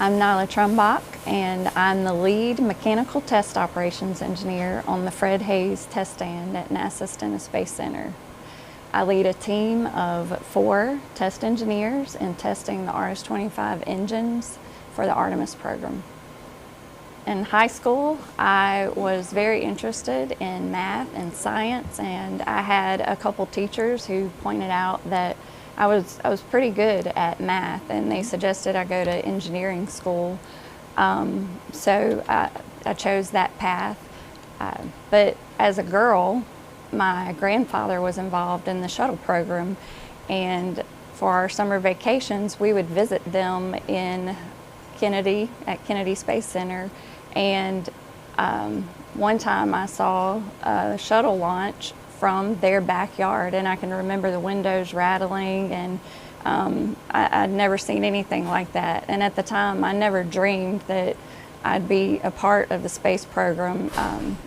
I'm Nyla Trumbach, and I'm the lead mechanical test operations engineer on the Fred Haise Test Stand at NASA Stennis Space Center. I lead a team of 4 test engineers in testing the RS-25 engines for the Artemis program. In high school, I was very interested in math and science, and I had a couple teachers who pointed out that I was pretty good at math, and they suggested I go to engineering school. So I chose that path. But as a girl, my grandfather was involved in the shuttle program, and for our summer vacations, we would visit them in Kennedy, at Kennedy Space Center. And one time I saw a shuttle launch from their backyard, and I can remember the windows rattling, and I'd never seen anything like that. And at the time, I never dreamed that I'd be a part of the space program.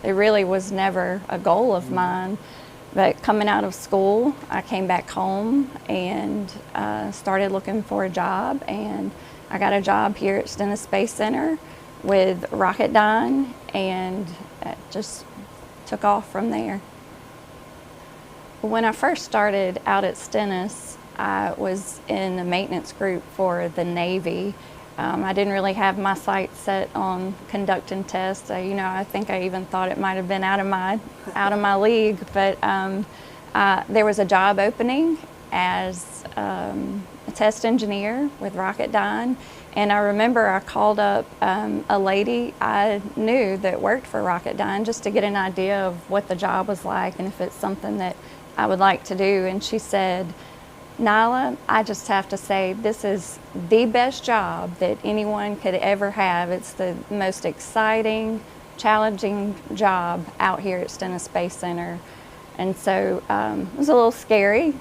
It really was never a goal of mine. But coming out of school, I came back home and started looking for a job, and I got a job here at Stennis Space Center with Rocketdyne, and it just took off from there. When I first started out at Stennis, I was in the maintenance group for the Navy. I didn't really have my sights set on conducting tests. I think I even thought it might have been out of my league. But there was a job opening as a test engineer with Rocketdyne, and I remember I called up a lady I knew that worked for Rocketdyne just to get an idea of what the job was like and if it's something that I would like to do. And she said, "Nyla, I just have to say this is the best job that anyone could ever have. It's the most exciting, challenging job out here at Stennis Space Center." And so it was a little scary,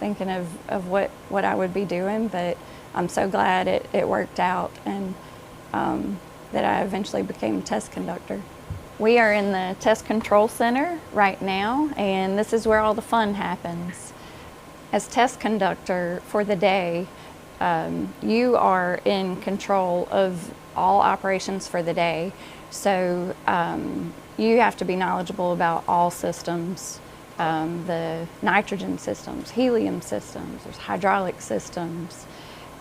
thinking of what I would be doing, but I'm so glad it worked out, and that I eventually became a test conductor. We are in the Test Control Center right now, and this is where all the fun happens. As test conductor for the day, you are in control of all operations for the day. So you have to be knowledgeable about all systems, the nitrogen systems, helium systems, there's hydraulic systems.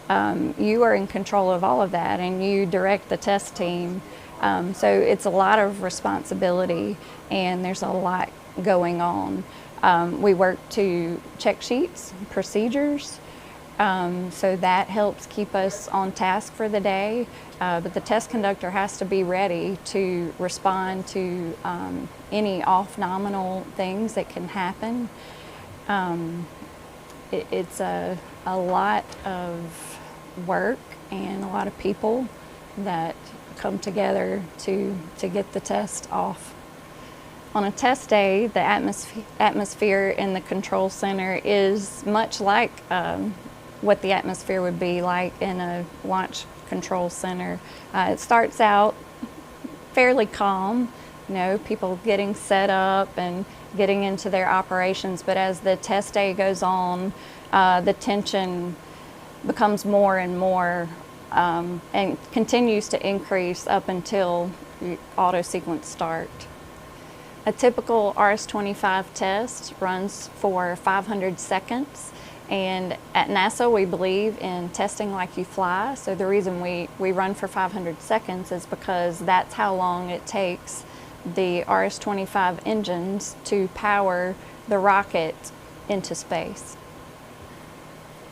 You are in control of all of that, and you direct the test team. So it's a lot of responsibility, and there's a lot going on. We work to check sheets, procedures, so that helps keep us on task for the day. But the test conductor has to be ready to respond to any off-nominal things that can happen. It's a lot of work and a lot of people that come together to get the test off. On a test day, the atmosphere in the control center is much like what the atmosphere would be like in a launch control center. It starts out fairly calm, people getting set up and getting into their operations, but as the test day goes on, the tension becomes more and more and continues to increase up until auto sequence start. A typical RS-25 test runs for 500 seconds, and at NASA we believe in testing like you fly. So the reason we run for 500 seconds is because that's how long it takes the RS-25 engines to power the rocket into space.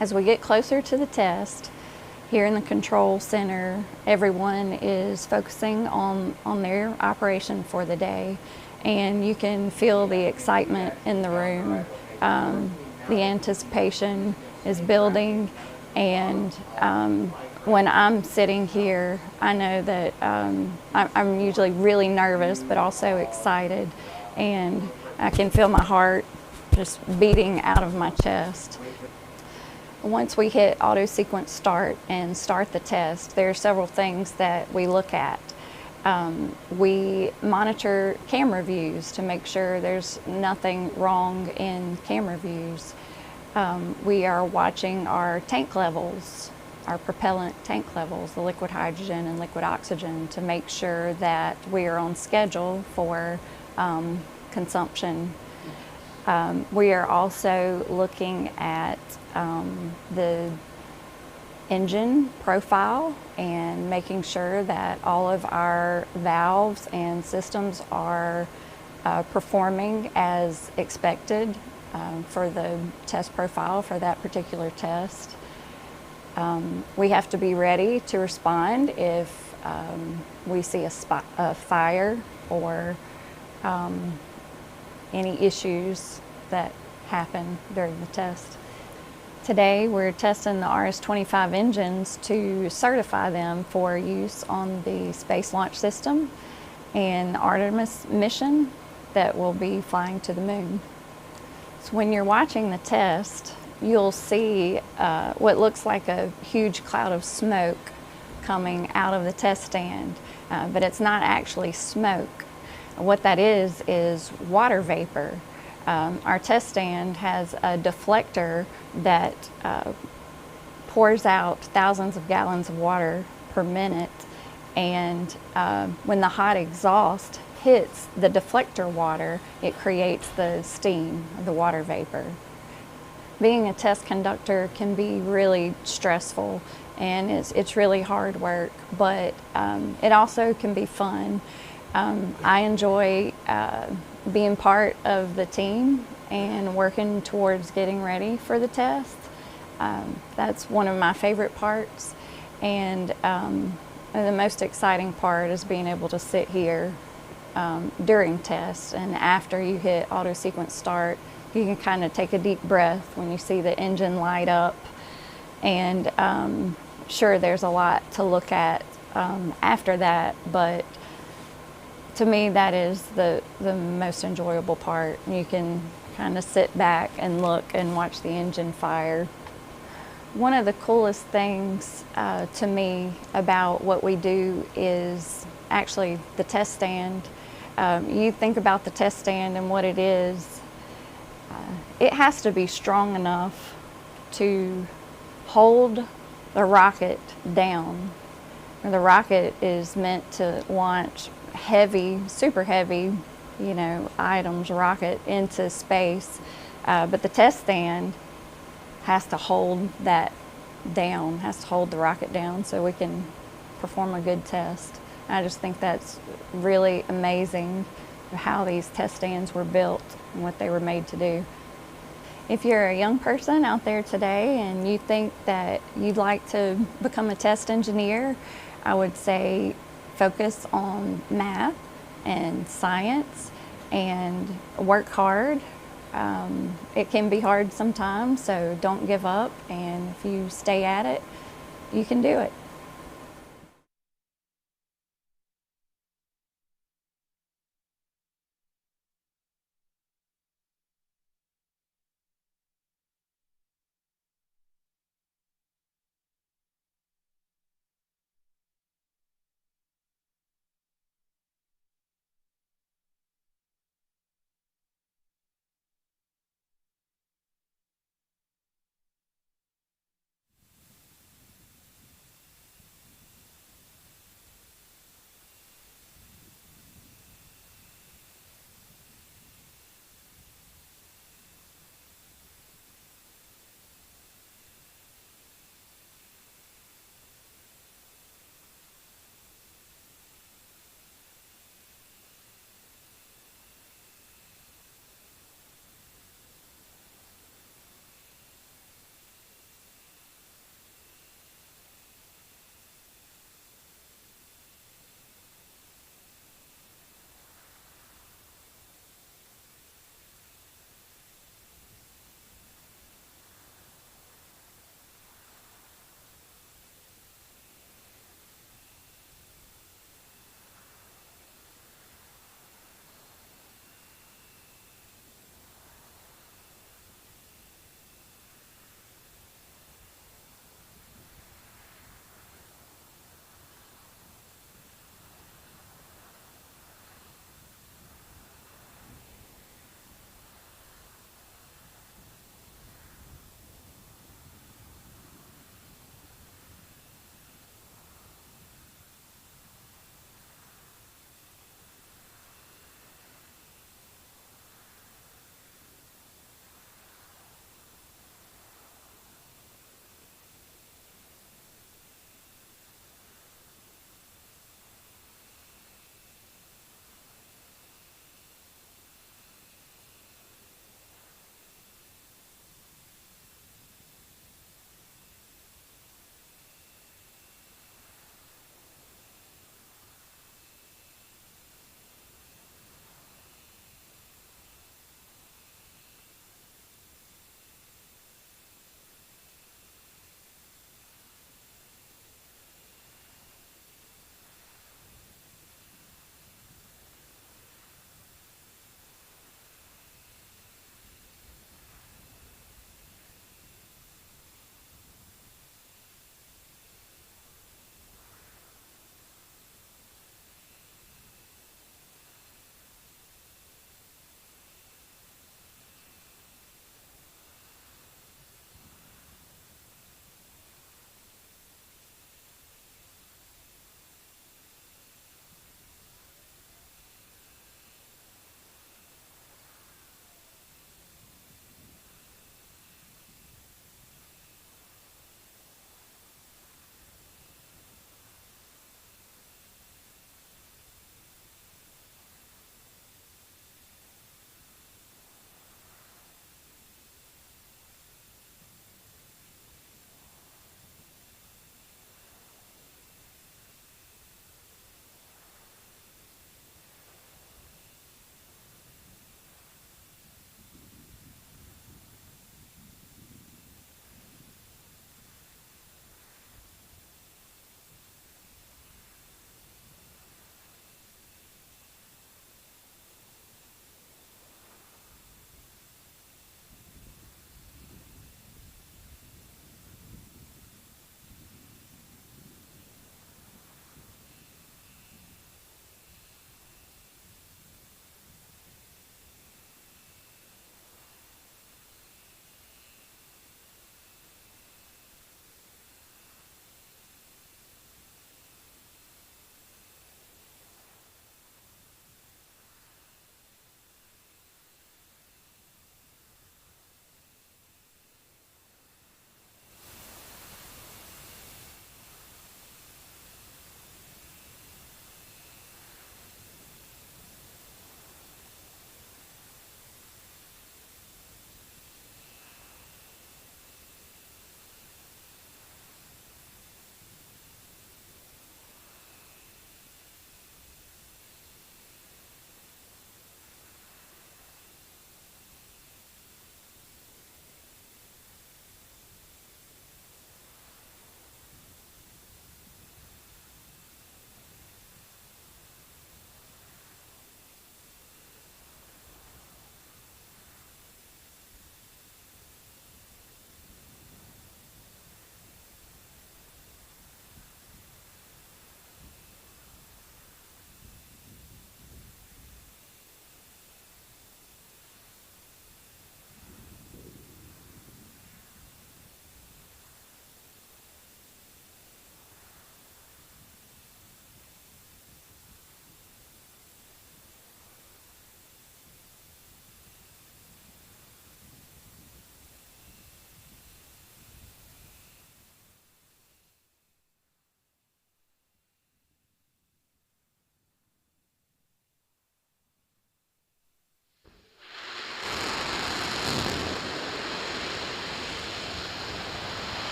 As we get closer to the test, here in the control center, everyone is focusing on their operation for the day, and you can feel the excitement in the room. The anticipation is building, and when I'm sitting here, I know that I'm usually really nervous, but also excited, and I can feel my heart just beating out of my chest. Once we hit auto sequence start and start the test, there are several things that we look at. We monitor camera views to make sure there's nothing wrong in camera views. We are watching our tank levels our propellant tank levels, the liquid hydrogen and liquid oxygen, to make sure that we are on schedule for consumption. We are also looking at the engine profile and making sure that all of our valves and systems are performing as expected for the test profile for that particular test. We have to be ready to respond if we see a fire or any issues that happen during the test. Today we're testing the RS-25 engines to certify them for use on the Space Launch System and the Artemis mission that will be flying to the moon. So when you're watching the test, you'll see what looks like a huge cloud of smoke coming out of the test stand, but it's not actually smoke. What that is water vapor. Our test stand has a deflector that pours out thousands of gallons of water per minute, and when the hot exhaust hits the deflector water, it creates the steam, the water vapor. Being a test conductor can be really stressful, and it's really hard work, but it also can be fun. I enjoy being part of the team and working towards getting ready for the test. That's one of my favorite parts, and the most exciting part is being able to sit here during tests, and after you hit auto sequence start, you can kind of take a deep breath when you see the engine light up, and sure, there's a lot to look at after that, but to me that is the most enjoyable part. You can kind of sit back and look and watch the engine fire. One of the coolest things to me about what we do is actually the test stand. You think about the test stand and what it is. It has to be strong enough to hold the rocket down. The rocket is meant to launch heavy, super heavy, items, rocket into space, but the test stand has to hold that down, has to hold the rocket down so we can perform a good test. I just think that's really amazing how these test stands were built and what they were made to do. If you're a young person out there today and you think that you'd like to become a test engineer, I would say focus on math and science and work hard. It can be hard sometimes, so don't give up, and if you stay at it, you can do it.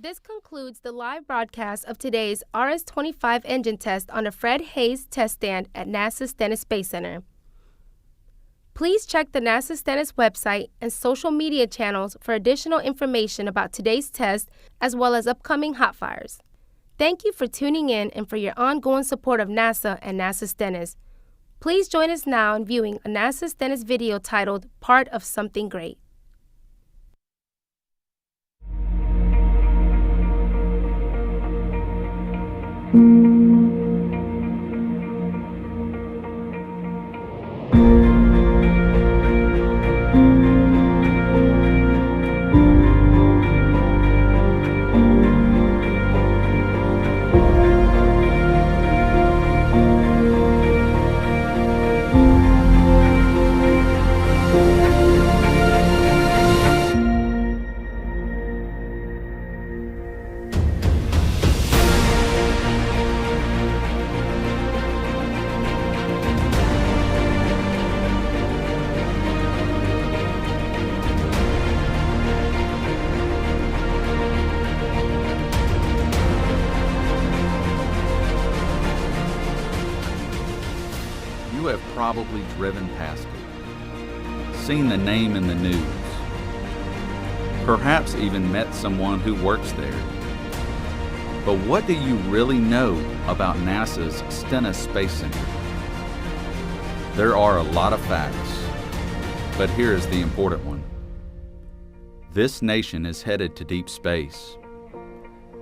This concludes the live broadcast of today's RS-25 engine test on the Fred Haise Test Stand at NASA's Stennis Space Center. Please check the NASA Stennis website and social media channels for additional information about today's test as well as upcoming hot fires. Thank you for tuning in and for your ongoing support of NASA and NASA Stennis. Please join us now in viewing a NASA Stennis video titled Part of Something Great. You have probably driven past it, seen the name in the news, perhaps even met someone who works there. But what do you really know about NASA's Stennis Space Center? There are a lot of facts, but here is the important one. This nation is headed to deep space,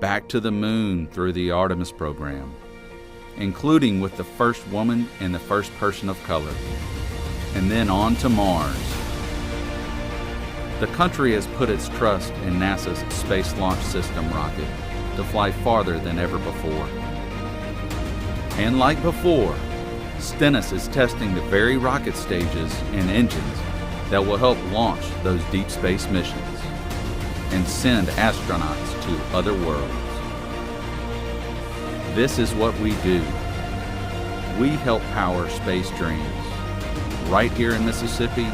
back to the moon through the Artemis program, including with the first woman and the first person of color, and then on to Mars. The country has put its trust in NASA's Space Launch System rocket to fly farther than ever before. And like before, Stennis is testing the very rocket stages and engines that will help launch those deep space missions and send astronauts to other worlds. This is what we do. We help power space dreams, right here in Mississippi,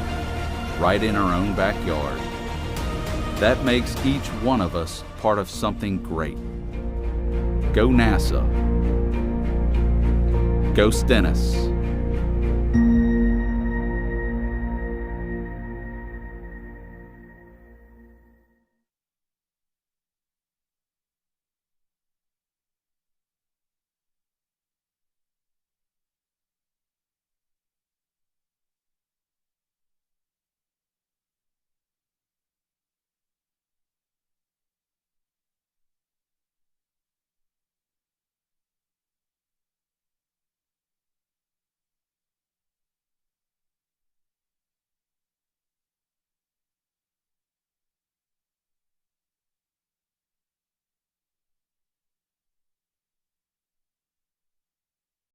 right in our own backyard. That makes each one of us part of something great. Go NASA. Go Stennis.